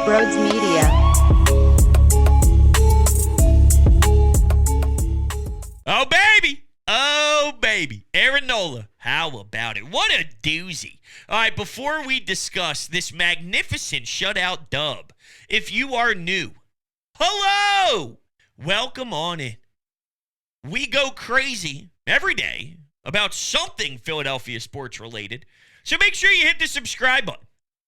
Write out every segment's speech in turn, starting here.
Brodes Media. Oh, baby. Oh, baby. Aaron Nola. How about it? What a doozy. All right, before we discuss this magnificent shutout dub, if you are new, hello. Welcome on in. We go crazy every day about something Philadelphia sports related. So make sure you hit the subscribe button.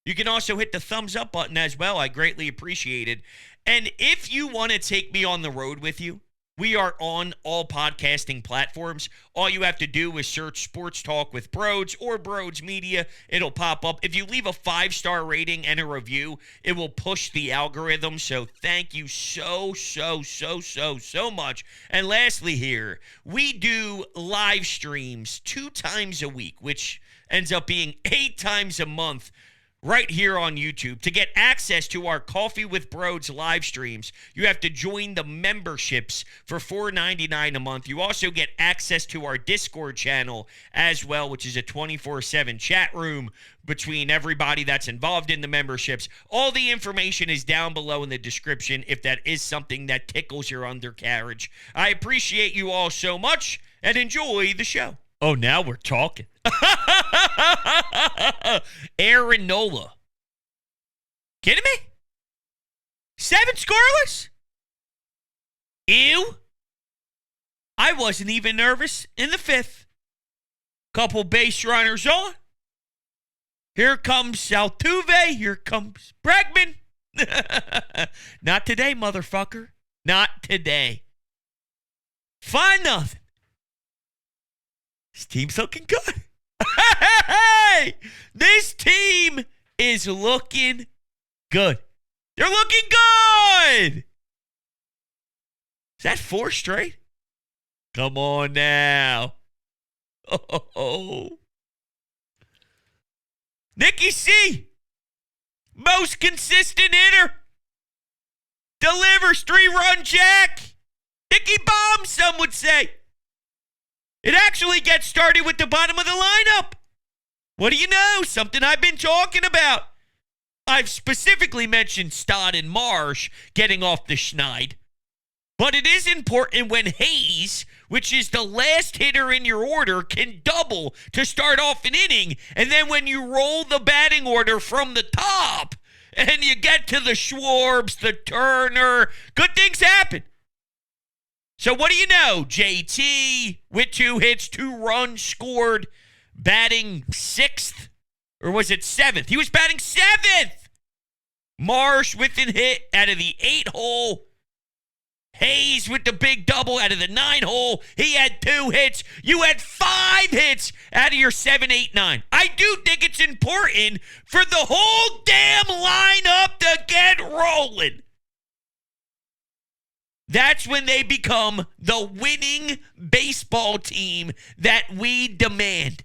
You can also hit the thumbs up button as well. I greatly appreciate it. And if you want to take me on the road with you, we are on all podcasting platforms. All you have to do is search Sports Talk with Brodes or Brodes Media. It'll pop up. If you leave a 5-star rating and a review, it will push the algorithm. So thank you so much. And lastly here, we do live streams 2 times a week, which ends up being 8 times a month, right here on YouTube. To get access to our Coffee with Brodes live streams, you have to join the memberships for $4.99 a month. You also get access to our Discord channel as well, which is a 24/7 chat room between everybody that's involved in the memberships. All the information is down below in the description if that is something that tickles your undercarriage. I appreciate you all so much and enjoy the show. Oh, now we're talking. Aaron Nola. Kidding me? 7 scoreless? Ew. I wasn't even nervous in the 5th. Couple base runners on. Here comes Altuve. Here comes Bregman. Not today, motherfucker. Not today. Find nothing. This team's looking good. Hey! This team is looking good. They're looking good! Is that 4 straight? Come on now. Oh. Nicky C. Most consistent hitter. Delivers 3-run jack. Nicky Bomb, some would say. It actually gets started with the bottom of the lineup. What do you know? Something I've been talking about. I've specifically mentioned Stott and Marsh getting off the schneid. But it is important when Hayes, which is the last hitter in your order, can double to start off an inning. And then when you roll the batting order from the top and you get to the Schwarbs, the Turner, good things happen. So what do you know? JT with 2 hits, 2 runs scored, batting 6th, or was it 7th? He was batting 7th. Marsh with an hit out of the 8-hole. Hayes with the big double out of the 9-hole. He had 2 hits. You had 5 hits out of your 7, 8, 9. I do think it's important for the whole damn lineup to get rolling. That's when they become the winning baseball team that we demand.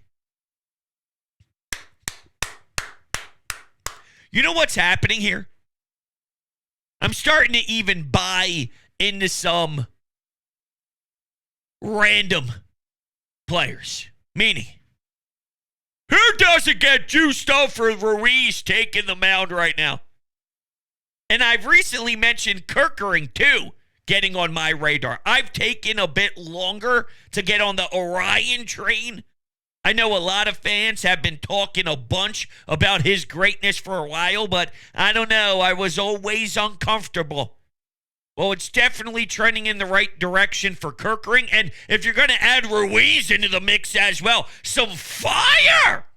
You know what's happening here? I'm starting to even buy into some random players. Meaning, who doesn't get juiced up for Ruiz taking the mound right now? And I've recently mentioned Kerkering too, getting on my radar. I've taken a bit longer to get on the Orion train. I know a lot of fans have been talking a bunch about his greatness for a while, but I don't know. I was always uncomfortable. Well, it's definitely trending in the right direction for Kerkering. And if you're going to add Ruiz into the mix as well, some fire!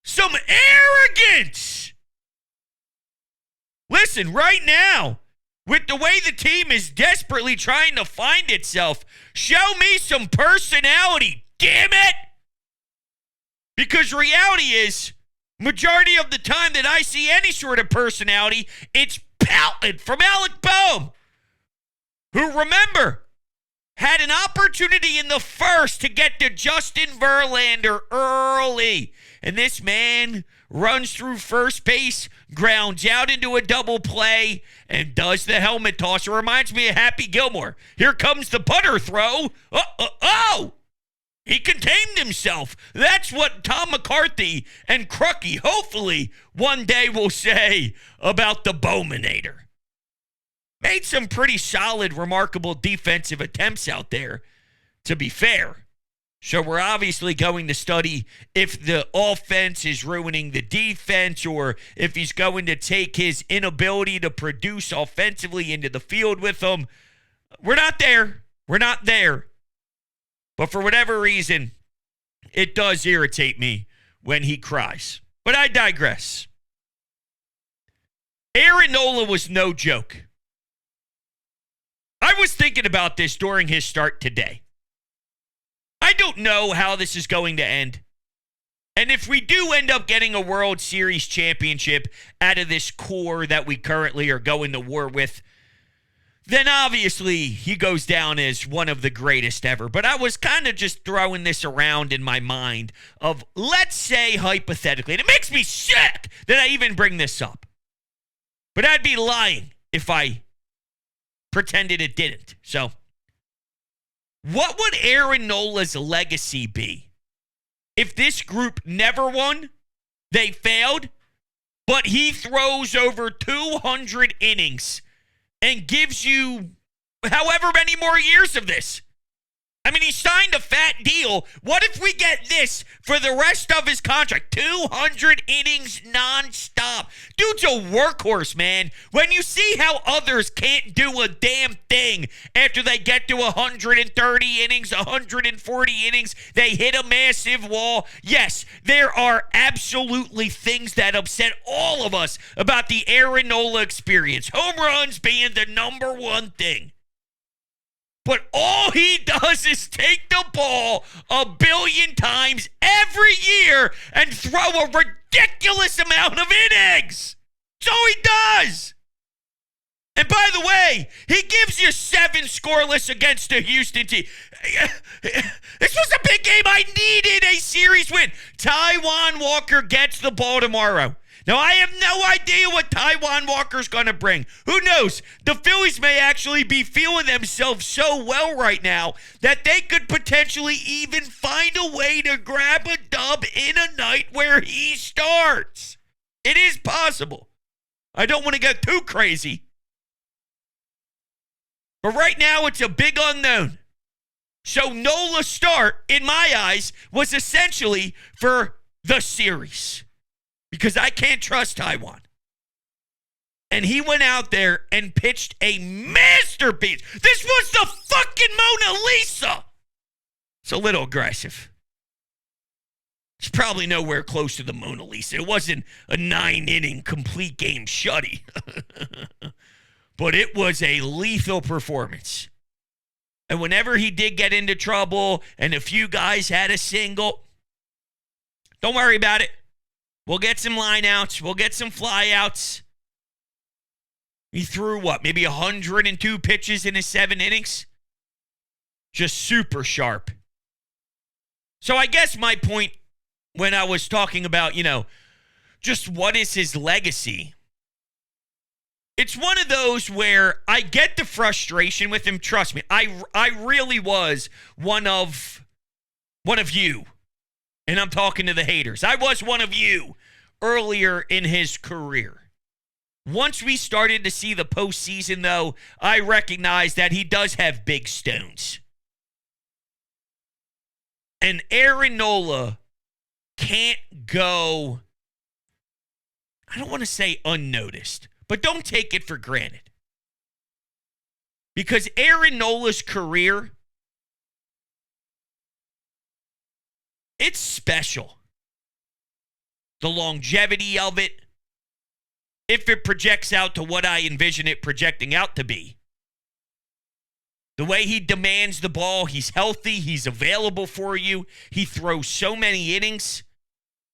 Some arrogance! Listen, right now, with the way the team is desperately trying to find itself, show me some personality, damn it! Because reality is, majority of the time that I see any sort of personality, it's pouted from Alec Boehm, who, remember, had an opportunity in the 1st to get to Justin Verlander early. And this man runs through first base, grounds out into a double play, and does the helmet toss. It reminds me of Happy Gilmore. Here comes the putter throw. Oh! He contained himself. That's what Tom McCarthy and Crucky hopefully one day will say about the Bowmanator. Made some pretty solid, remarkable defensive attempts out there, to be fair. So we're obviously going to study if the offense is ruining the defense or if he's going to take his inability to produce offensively into the field with him. We're not there. We're not there. But for whatever reason, it does irritate me when he cries. But I digress. Aaron Nola was no joke. I was thinking about this during his start today. I don't know how this is going to end. And if we do end up getting a World Series championship out of this core that we currently are going to war with, then obviously he goes down as one of the greatest ever. But I was kind of just throwing this around in my mind of, let's say hypothetically, and it makes me sick that I even bring this up. But I'd be lying if I pretended it didn't. So, what would Aaron Nola's legacy be if this group never won, they failed, but he throws over 200 innings and gives you however many more years of this? I mean, he signed a fat deal. What if we get this for the rest of his contract? 200 innings nonstop. Dude's a workhorse, man. When you see how others can't do a damn thing after they get to 130 innings, 140 innings, they hit a massive wall. Yes, there are absolutely things that upset all of us about the Aaron Nola experience. Home runs being the number one thing. But all he does is take the ball a billion times every year and throw a ridiculous amount of innings. That's all he does. And by the way, he gives you 7 scoreless against the Houston team. This was a big game. I needed a series win. Taijuan Walker gets the ball tomorrow. Now, I have no idea what Taijuan Walker's going to bring. Who knows? The Phillies may actually be feeling themselves so well right now that they could potentially even find a way to grab a dub in a night where he starts. It is possible. I don't want to get too crazy. But right now, it's a big unknown. So Nola's start, in my eyes, was essentially for the series. Because I can't trust Taijuan. And he went out there and pitched a masterpiece. This was the fucking Mona Lisa. It's a little aggressive. It's probably nowhere close to the Mona Lisa. It wasn't a 9-inning complete game shutty. But it was a lethal performance. And whenever he did get into trouble and a few guys had a single, don't worry about it. We'll get some lineouts. We'll get some flyouts. He threw what? Maybe 102 pitches in his 7 innings? Just super sharp. So I guess my point when I was talking about, just what is his legacy? It's one of those where I get the frustration with him. Trust me, I really was one of you. And I'm talking to the haters. I was one of you earlier in his career. Once we started to see the postseason, though, I recognized that he does have big stones. And Aaron Nola can't go, I don't want to say unnoticed, but don't take it for granted. Because Aaron Nola's career, it's special. The longevity of it, if it projects out to what I envision it projecting out to be. The way he demands the ball, he's healthy, he's available for you, he throws so many innings.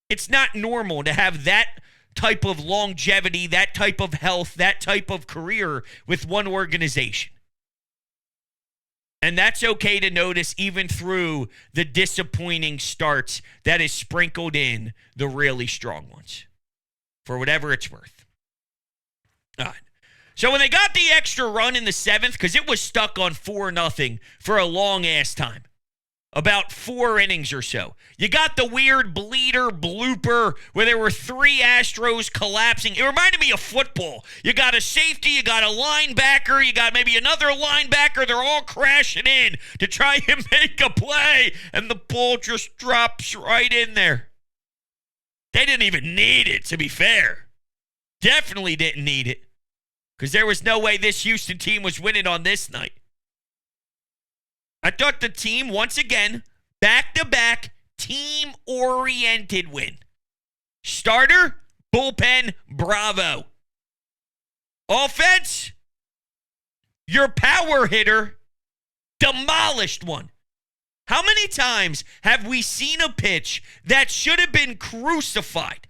It's not normal to have that type of longevity, that type of health, that type of career with one organization. And that's okay to notice even through the disappointing starts that is sprinkled in the really strong ones, for whatever it's worth. All right. So when they got the extra run in the 7th, because it was stuck on 4-0 for a long-ass time, about 4 innings or so. You got the weird bleeder blooper where there were 3 Astros collapsing. It reminded me of football. You got a safety, you got a linebacker, you got maybe another linebacker. They're all crashing in to try and make a play, and the ball just drops right in there. They didn't even need it, to be fair. Definitely didn't need it, because there was no way this Houston team was winning on this night. I thought the team, once again, back-to-back, team-oriented win. Starter, bullpen, bravo. Offense, your power hitter demolished one. How many times have we seen a pitch that should have been crucified?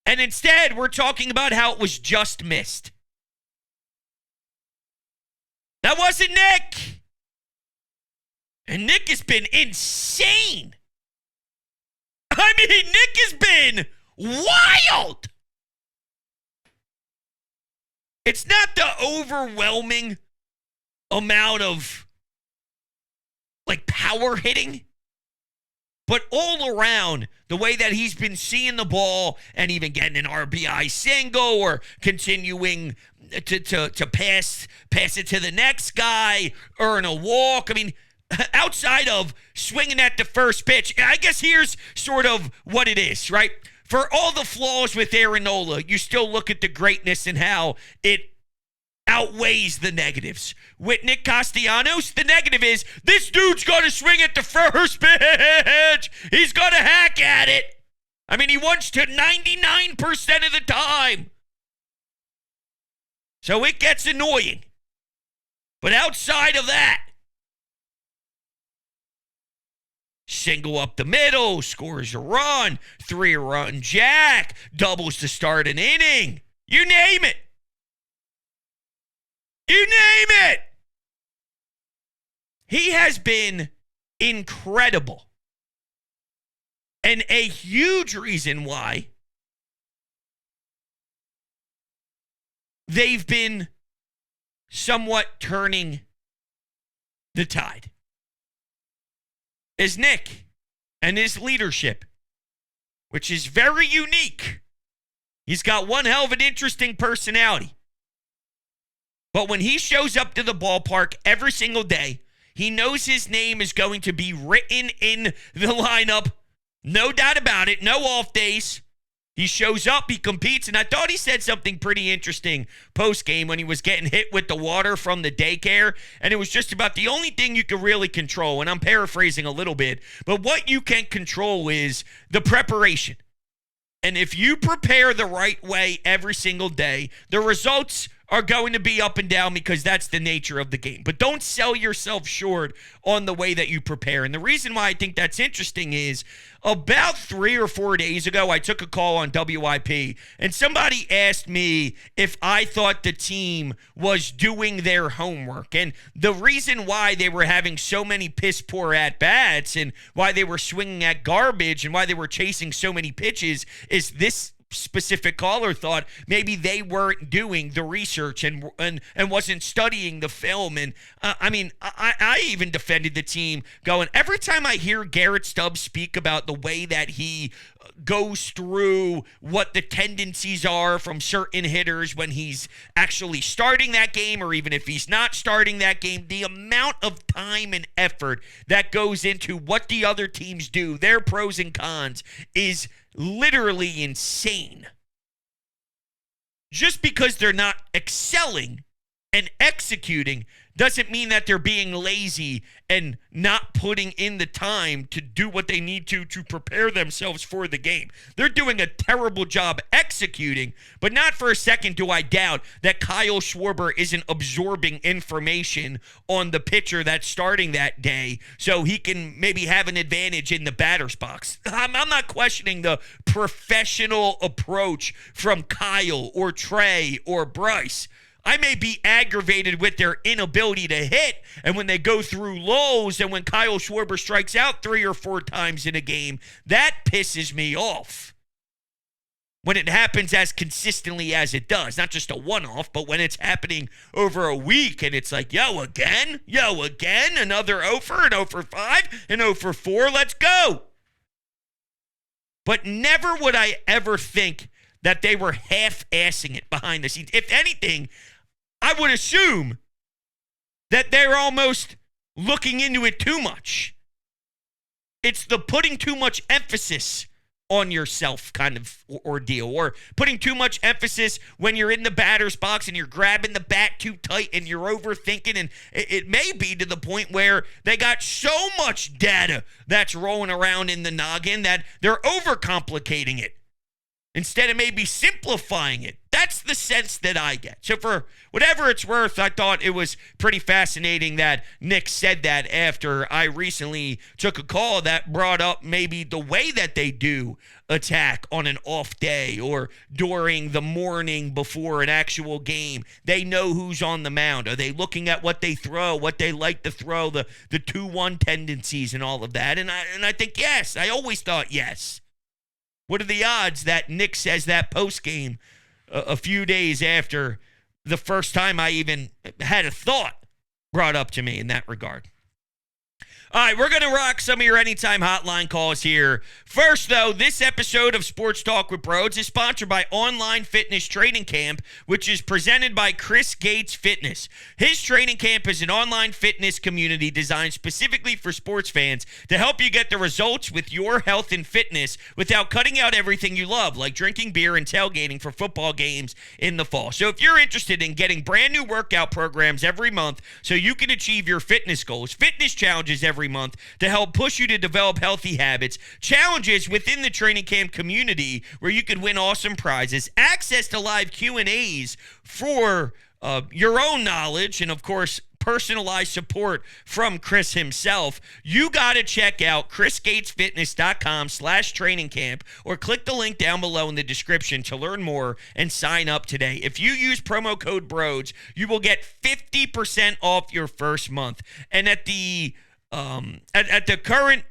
And instead, we're talking about how it was just missed. That wasn't Nick. And Nick has been insane. I mean, Nick has been wild. It's not the overwhelming amount of, power hitting, but all around, the way that he's been seeing the ball and even getting an RBI single or continuing to pass it to the next guy, earn a walk. I mean, outside of swinging at the first pitch, I guess here's sort of what it is, right? For all the flaws with Aaron Nola, you still look at the greatness and how it outweighs the negatives. With Nick Castellanos, the negative is this dude's going to swing at the first pitch. He's going to hack at it. I mean, he wants to 99% of the time. So it gets annoying. But outside of that, single up the middle, scores a run, 3-run jack, doubles to start an inning. You name it. You name it. He has been incredible. And a huge reason why they've been somewhat turning the tide is Nick and his leadership, which is very unique. He's got one hell of an interesting personality. But when he shows up to the ballpark every single day, he knows his name is going to be written in the lineup. No doubt about it. No off days. He shows up, he competes, and I thought he said something pretty interesting post-game when he was getting hit with the water from the daycare, and it was just about the only thing you can really control, and I'm paraphrasing a little bit, but what you can control is the preparation. And if you prepare the right way every single day, the results are going to be up and down because that's the nature of the game. But don't sell yourself short on the way that you prepare. And the reason why I think that's interesting is about 3 or 4 days ago, I took a call on WIP, and somebody asked me if I thought the team was doing their homework. And the reason why they were having so many piss-poor at-bats and why they were swinging at garbage and why they were chasing so many pitches is this specific caller thought maybe they weren't doing the research and wasn't studying the film. And I even defended the team going, every time I hear Garrett Stubbs speak about the way that he goes through what the tendencies are from certain hitters when he's actually starting that game or even if he's not starting that game, the amount of time and effort that goes into what the other teams do, their pros and cons, is literally insane. Just because they're not excelling and executing doesn't mean that they're being lazy and not putting in the time to do what they need to prepare themselves for the game. They're doing a terrible job executing, but not for a second do I doubt that Kyle Schwarber isn't absorbing information on the pitcher that's starting that day so he can maybe have an advantage in the batter's box. I'm not questioning the professional approach from Kyle or Trey or Bryce. I may be aggravated with their inability to hit, and when they go through lulls and when Kyle Schwarber strikes out 3 or 4 times in a game, that pisses me off. when it happens as consistently as it does. Not just a one-off, but when it's happening over a week and it's like, yo, again, another 0 for, an 0 for 5, an 0 for 4, let's go. But never would I ever think that they were half-assing it behind the scenes. If anything, I would assume that they're almost looking into it too much. It's the putting too much emphasis on yourself kind of ordeal, or putting too much emphasis when you're in the batter's box and you're grabbing the bat too tight and you're overthinking, and it may be to the point where they got so much data that's rolling around in the noggin that they're overcomplicating it instead of maybe simplifying it. That's the sense that I get. So for whatever it's worth, I thought it was pretty fascinating that Nick said that after I recently took a call that brought up maybe the way that they do attack on an off day or during the morning before an actual game. They know who's on the mound. Are they looking at what they throw, what they like to throw, the 2-1 tendencies and all of that? And I think yes. I always thought yes. What are the odds that Nick says that post-game a few days after the first time I even had a thought brought up to me in that regard? All right, we're going to rock some of your anytime hotline calls here. First, though, this episode of Sports Talk with Brodes is sponsored by Online Fitness Training Camp, which is presented by Chris Gates Fitness. His training camp is an online fitness community designed specifically for sports fans to help you get the results with your health and fitness without cutting out everything you love, like drinking beer and tailgating for football games in the fall. So if you're interested in getting brand new workout programs every month so you can achieve your fitness goals, fitness challenges every month to help push you to develop healthy habits, challenges within the training camp community where you could win awesome prizes, access to live Q&As for your own knowledge, and of course personalized support from Chris himself. You got to check out chrisgatesfitness.com/training camp or click the link down below in the description to learn more and sign up today. If you use promo code Brodes, you will get 50% off your first month. And at the current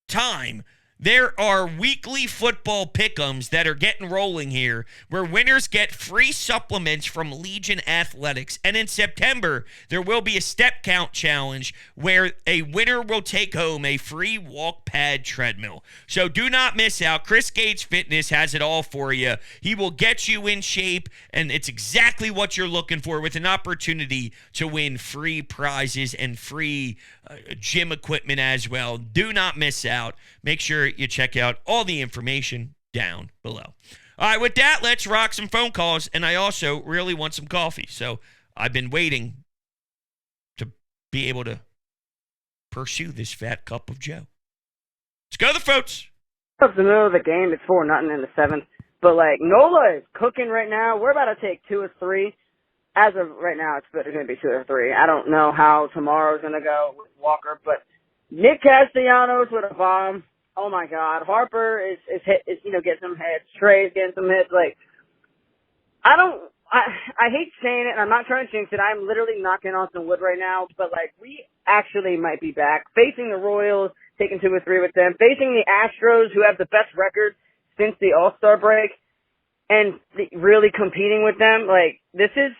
time, there are weekly football pick'ems that are getting rolling here where winners get free supplements from Legion Athletics. And in September, there will be a step count challenge where a winner will take home a free walk pad treadmill. So do not miss out. Chris Gates Fitness has it all for you. He will get you in shape, and it's exactly what you're looking for, with an opportunity to win free prizes and free gym equipment as well. Do not miss out. Make sure you check out all the information down below. All right, with that, let's rock some phone calls, and I also really want some coffee. So I've been waiting to be able to pursue this fat cup of Joe. Let's go to the phones. It's the middle of the game. It's 4-0 in the 7th. But, Nola is cooking right now. We're about to take 2 or 3. As of right now, it's going to be 2 or 3. I don't know how tomorrow's going to go with Walker, but Nick Castellanos with a bomb. Oh my God. Harper is getting some hits. Trey's getting some hits. I hate saying it, and I'm not trying to jinx it. I'm literally knocking on some wood right now, but we actually might be back. Facing the Royals, taking 2 or 3 with them. Facing the Astros, who have the best record since the All-Star break, and really competing with them. This is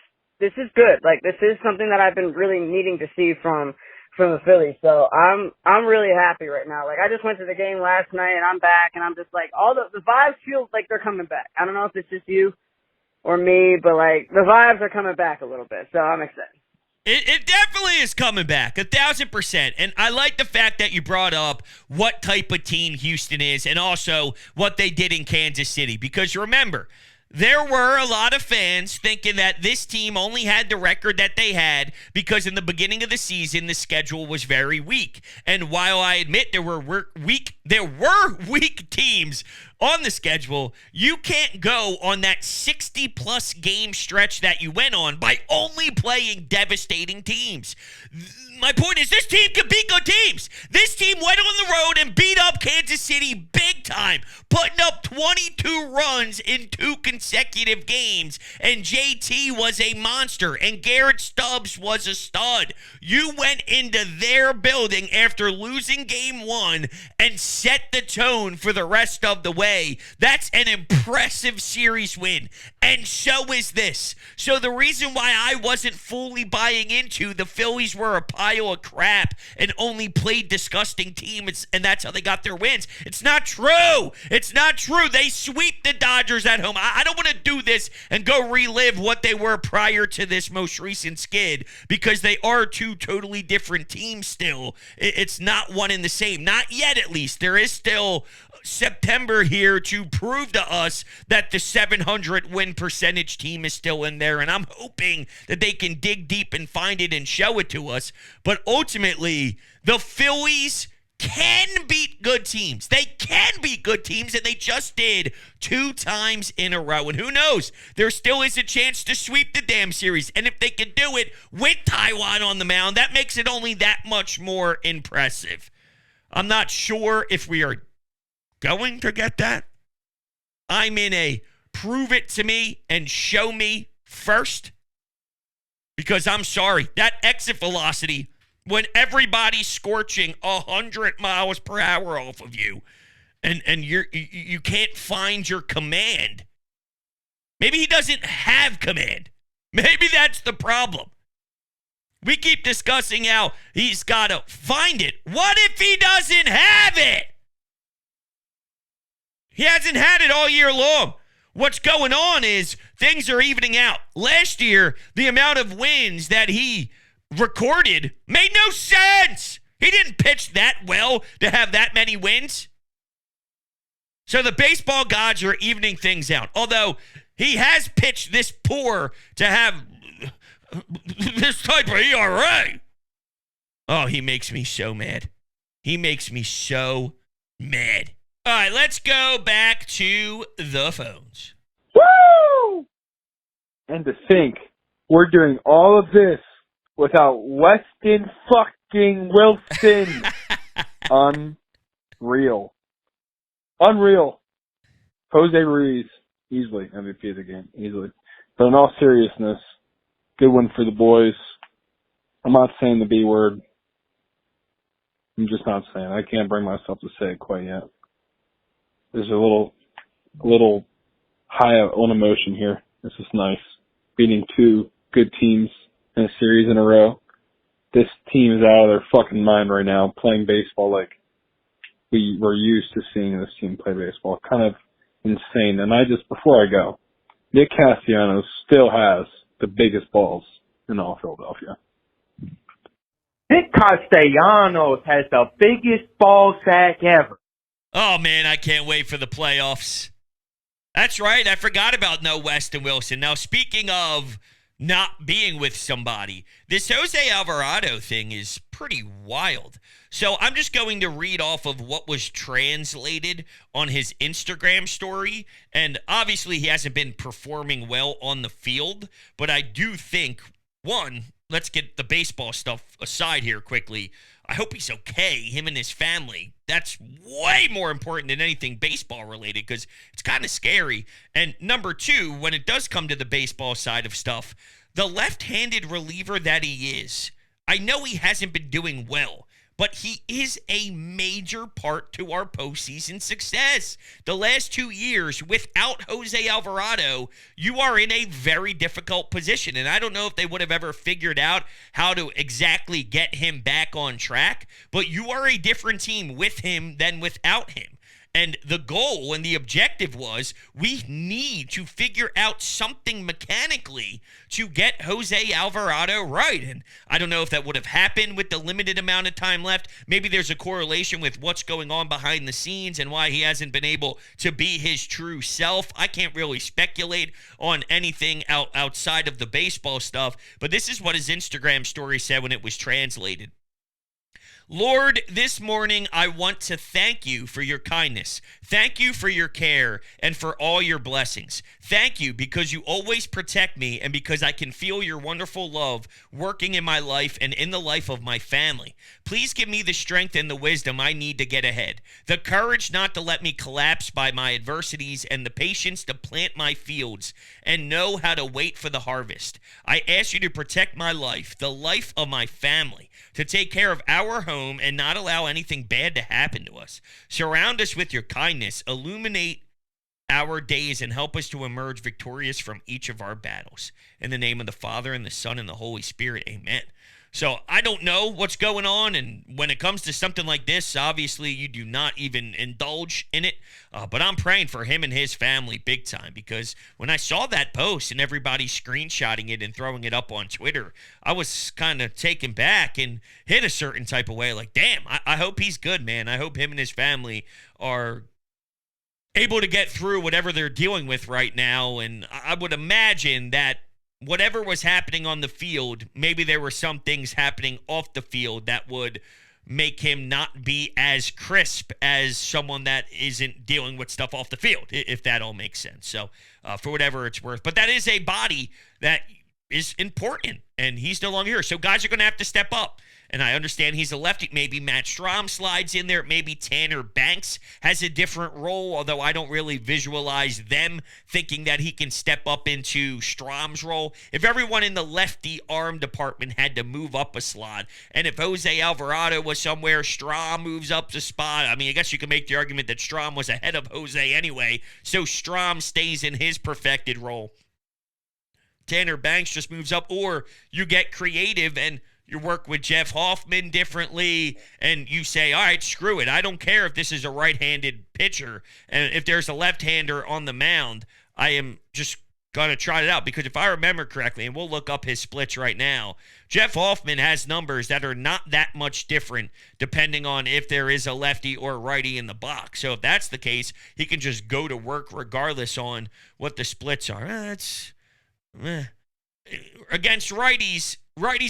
good. This is something that I've been really needing to see from the Phillies. So I'm really happy right now. I just went to the game last night and I'm back, and I'm just all the vibes feel like they're coming back. I don't know if it's just you or me, but the vibes are coming back a little bit. So I'm excited. It definitely is coming back, 1,000%. And I like the fact that you brought up what type of team Houston is and also what they did in Kansas City. Because remember, there were a lot of fans thinking that this team only had the record that they had because in the beginning of the season, the schedule was very weak. And while I admit there were weak teams on the schedule, you can't go on that 60-plus game stretch that you went on by only playing devastating teams. My point is, this team can beat good teams. This team went on the road and beat up Kansas City big time, putting up 22 runs in 2 consecutive games, and JT was a monster, and Garrett Stubbs was a stud. You went into their building after losing game 1 and set the tone for the rest of the way. away. That's an impressive series win. And so is this. So the reason why I wasn't fully buying into the Phillies were a pile of crap and only played disgusting teams, and that's how they got their wins. It's not true. It's not true. They sweep the Dodgers at home. I don't want to do this and go relive what they were prior to this most recent skid, because they are two totally different teams still. It's not one and the same. Not yet, at least. There is still September here to prove to us that the 700 win percentage team is still in there, and I'm hoping that they can dig deep and find it and show it to us. But ultimately, the Phillies can beat good teams. They can beat good teams, and they just did 2 times in a row. And who knows? There still is a chance to sweep the damn series. And if they can do it with Taiwan on the mound, that makes it only that much more impressive. I'm not sure if we are going to get that. I'm in a prove it to me and show me first, because I'm sorry, that exit velocity, when everybody's scorching 100 miles per hour off of you, and you can't find your command. Maybe he doesn't have command. Maybe that's the problem. We keep discussing how he's got to find it. What if he doesn't have it? He hasn't had it all year long. What's going on is things are evening out. Last year, the amount of wins that he recorded made no sense. He didn't pitch that well to have that many wins. So the baseball gods are evening things out. Although he has pitched this poor to have this type of ERA. Oh, he makes me so mad. He makes me so mad. All right, let's go back to the phones. Woo! And to think we're doing all of this without Weston fucking Wilson. Unreal. Unreal. Jose Ruiz, easily MVP of the game, easily. But in all seriousness, good one for the boys. I'm not saying the B word. I'm just not saying. I can't bring myself to say it quite yet. There's a little high on emotion here. This is nice. Beating 2 good teams in a series in a row. This team is out of their fucking mind right now, playing baseball like we were used to seeing this team play baseball. Kind of insane. And before I go, Nick Castellanos still has the biggest balls in all Philadelphia. Nick Castellanos has the biggest ball sack ever. Oh, man, I can't wait for the playoffs. That's right. I forgot about no Weston Wilson. Now, speaking of not being with somebody, this Jose Alvarado thing is pretty wild. So I'm just going to read off of what was translated on his Instagram story. And obviously he hasn't been performing well on the field. But I do think, one, let's get the baseball stuff aside here quickly. I hope he's okay, him and his family. That's way more important than anything baseball related, because it's kind of scary. And number 2, when it does come to the baseball side of stuff, the left-handed reliever that he is, I know he hasn't been doing well, but he is a major part to our postseason success. The last 2 years, without Jose Alvarado, you are in a very difficult position. And I don't know if they would have ever figured out how to exactly get him back on track, but you are a different team with him than without him. And the goal and the objective was, we need to figure out something mechanically to get Jose Alvarado right. And I don't know if that would have happened with the limited amount of time left. Maybe there's a correlation with what's going on behind the scenes and why he hasn't been able to be his true self. I can't really speculate on anything outside of the baseball stuff, but this is what his Instagram story said when it was translated. Lord, this morning I want to thank you for your kindness. Thank you for your care and for all your blessings. Thank you because you always protect me and because I can feel your wonderful love working in my life and in the life of my family. Please give me the strength and the wisdom I need to get ahead, the courage not to let me collapse by my adversities, and the patience to plant my fields and know how to wait for the harvest. I ask you to protect my life, the life of my family, to take care of our home, home and not allow anything bad to happen to us. Surround us with your kindness. Illuminate our days and help us to emerge victorious from each of our battles. In the name of the Father, and the Son, and the Holy Spirit, amen. So I don't know what's going on, and when it comes to something like this, obviously you do not even indulge in it, but I'm praying for him and his family big time, because when I saw that post and everybody screenshotting it and throwing it up on Twitter, I was kind of taken back and hit a certain type of way, like, damn, I hope he's good, man. I hope him and his family are able to get through whatever they're dealing with right now, and I would imagine that whatever was happening on the field, maybe there were some things happening off the field that would make him not be as crisp as someone that isn't dealing with stuff off the field, if that all makes sense. So, for whatever it's worth. But that is a body that is important, and he's no longer here. So guys are going to have to step up. And I understand he's a lefty. Maybe Matt Strahm slides in there. Maybe Tanner Banks has a different role, although I don't really visualize them thinking that he can step up into Strahm's role. If everyone in the lefty arm department had to move up a slot, and if Jose Alvarado was somewhere, Strahm moves up the spot. I mean, I guess you can make the argument that Strahm was ahead of Jose anyway, so Strahm stays in his perfected role. Tanner Banks just moves up, or you get creative and you work with Jeff Hoffman differently, and you say, all right, screw it. I don't care if this is a right-handed pitcher, and if there's a left-hander on the mound, I am just going to try it out. Because if I remember correctly, and we'll look up his splits right now, Jeff Hoffman has numbers that are not that much different depending on if there is a lefty or righty in the box. So if that's the case, he can just go to work regardless on what the splits are. Against righties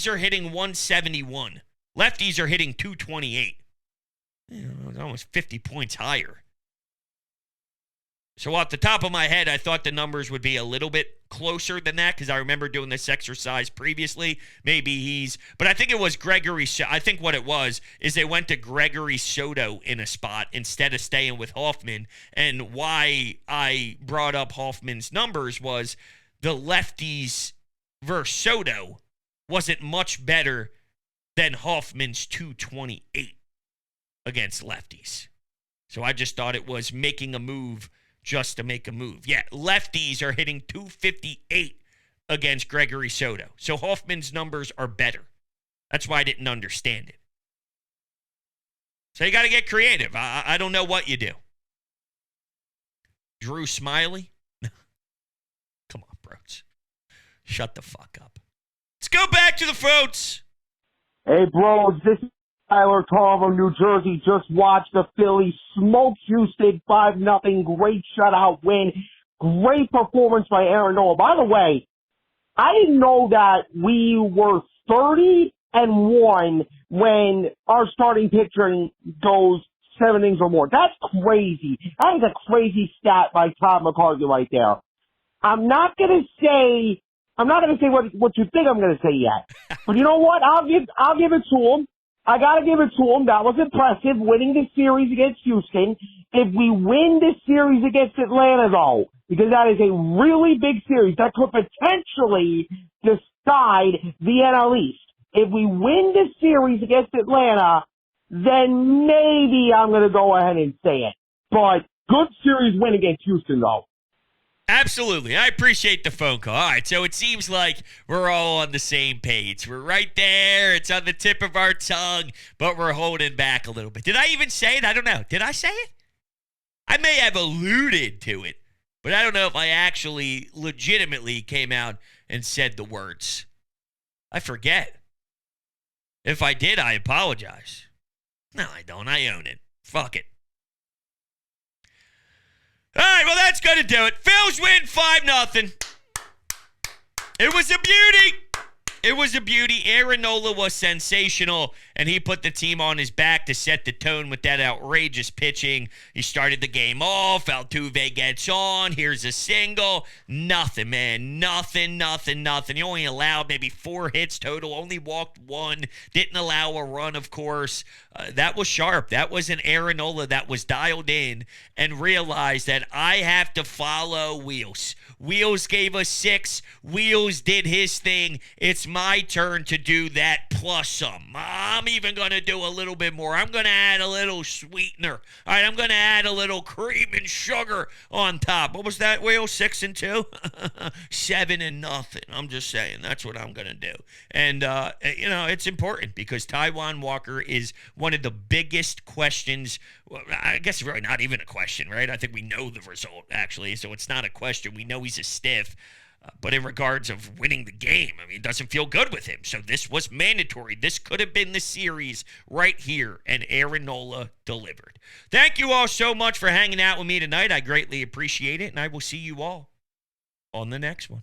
are hitting 171. Lefties are hitting 228. Almost 50 points higher. So off the top of my head, I thought the numbers would be a little bit closer than that, because I remember doing this exercise previously. But I think it was Gregory. I think what it was is they went to Gregory Soto in a spot instead of staying with Hoffman. And why I brought up Hoffman's numbers was the lefties versus Soto wasn't much better than Hoffman's 228 against lefties. So I just thought it was making a move just to make a move. Yeah, lefties are hitting 258 against Gregory Soto. So Hoffman's numbers are better. That's why I didn't understand it. So you got to get creative. I don't know what you do. Drew Smiley? Come on, Brodes. Shut the fuck up. Let's go back to the phones. Hey, Brodes, this is Tyler Tom from New Jersey. Just watched the Phillies smoke Houston 5-0. Great shutout win. Great performance by Aaron Nola. By the way, I didn't know that we were 30-1 when our starting pitcher goes 7 innings or more. That's crazy. That is a crazy stat by Todd McCarthy right there. I'm not gonna say what you think I'm gonna say yet. But you know what? I'll give it to him. I gotta give it to him. That was impressive, winning the series against Houston. If we win this series against Atlanta, though, because that is a really big series that could potentially decide the NL East. If we win this series against Atlanta, then maybe I'm gonna go ahead and say it. But good series win against Houston, though. Absolutely. I appreciate the phone call. All right, so it seems like we're all on the same page. We're right there. It's on the tip of our tongue, but we're holding back a little bit. Did I even say it? I don't know. Did I say it? I may have alluded to it, but I don't know if I actually legitimately came out and said the words. I forget. If I did, I apologize. No, I don't. I own it. Fuck it. All right, well, that's going to do it. Phils win 5-0. It was a beauty. It was a beauty. Aaron Nola was sensational, and he put the team on his back to set the tone with that outrageous pitching. He started the game off. Altuve gets on. Here's a single. Nothing, man. Nothing. He only allowed maybe 4 hits total. Only walked 1. Didn't allow a run, of course. That was sharp. That was an Aaron Nola that was dialed in and realized that I have to follow Wheels. Wheels gave us 6. Wheels did his thing. It's my turn to do that plus some. I'm even going to do a little bit more. I'm going to add a little sweetener. All right, I'm going to add a little cream and sugar on top. What was that, Will? 6-2? 7-0. I'm just saying. That's what I'm going to do. And, it's important because Taijuan Walker is one of the biggest questions. Well, I guess really not even a question, right? I think we know the result, actually, so it's not a question. We know he's a stiff. But in regards of winning the game, I mean, it doesn't feel good with him. So this was mandatory. This could have been the series right here, and Aaron Nola delivered. Thank you all so much for hanging out with me tonight. I greatly appreciate it, and I will see you all on the next one.